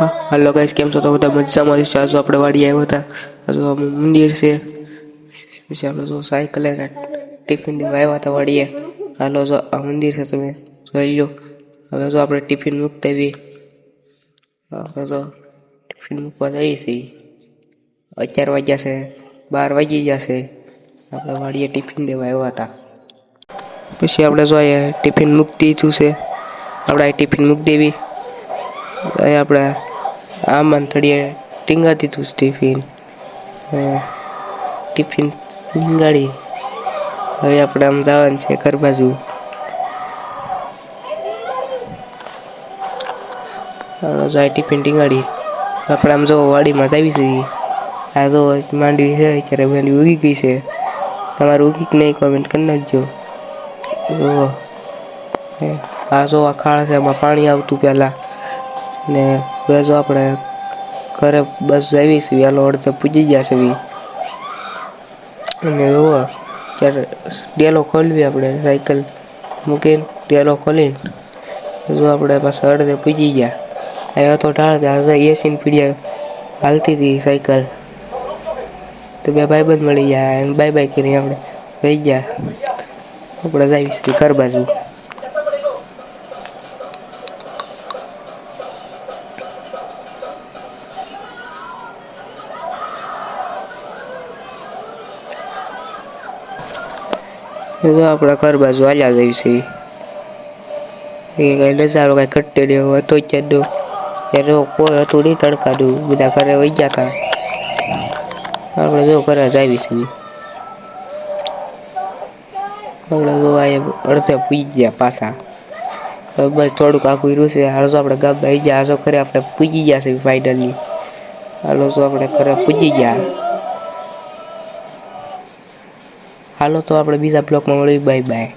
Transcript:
Hello guys, केम छो तो બધા મજામાં છે? આજે આપણે વાડી આવ્યા હતા. આજે આ મંદિર છે. પછી આપણે જો સાયકલ અને ટિફિન દેવા આવ્યા હતા વાડીએ. હાલો જો આ મંદિર છે, તમે જોઈ લો. હવે જો આપણે ટિફિન મૂકતા આવી. હવે જો ટિફિન મૂકવા જઈએ છીએ. 11 વાગ્યા છે, 12 વાગી ગયા છે. આપણે વાડીએ ટિફિન દેવા આવ્યા હતા. પછી આપણે જો અહીંયા ટિફિન મૂકી દીધું છે. આપણે આ ટિફિન મૂકી દેવી. અહીં આપણે આમાં થોડી ટીંગા દીધું ટિફિન ટીંગાડી. હવે આપણે આમ જવાનું છે ઘર બાજુ. જાય ટિફિન ટીંગાડી આપણે આમ જો વાડીમાં જ આવી છીએ. આ જો માંડવી છે, અત્યારે માંડવી ઉગી ગઈ છે. તમારે ઉગી કે નહીં કોમેન્ટ કરી નાખજો. આ જો આ ખાળ છે, એમાં પાણી આવતું પહેલાં. ને હવે જો આપણે ઘરે બસ આવી છે, વહેલો અડધે પૂજી ગયા છે. અને જુઓ ત્યારે ડેલો ખોલવી, આપણે સાયકલ મૂકીને ડેલો ખોલીને જો આપણે પાછા અડધે પૂજી ગયા. આવ્યો તો ઢાળ એસીને પીડિયા હાલતી હતી સાયકલ. તો બે ભાઈબંધ મળી ગયા અને બાય બાય કરીને આપણે વહી ગયા. આપણે જઈએ છીએ ઘર બાજુ. આપણા ઘર બાજુ હાલ્યા જઈએ છીએ. એ કઈ નજારો કઈ ઘટે નહીં હતો ક્યાંનો. ત્યારે કોઈ હતું નહીં તડકાનું, બધા ઘરે વહી ગયા હતા. આપણે જો ઘરે જ આવી છીએ. આપણે જો અડધે પૂજી ગયા પાછા. બસ થોડુંક આખું રહ્યું છે. હાલો જો આપણે ગામમાં આવી ગયા. હાલો ઘરે આપણે પૂજી ગયા છે ફાઇનલી. હાલો જો આપણે ઘરે પૂજી ગયા. હાલો તો આપણે બીજા બ્લોકમાં મળીએ. Bye bye.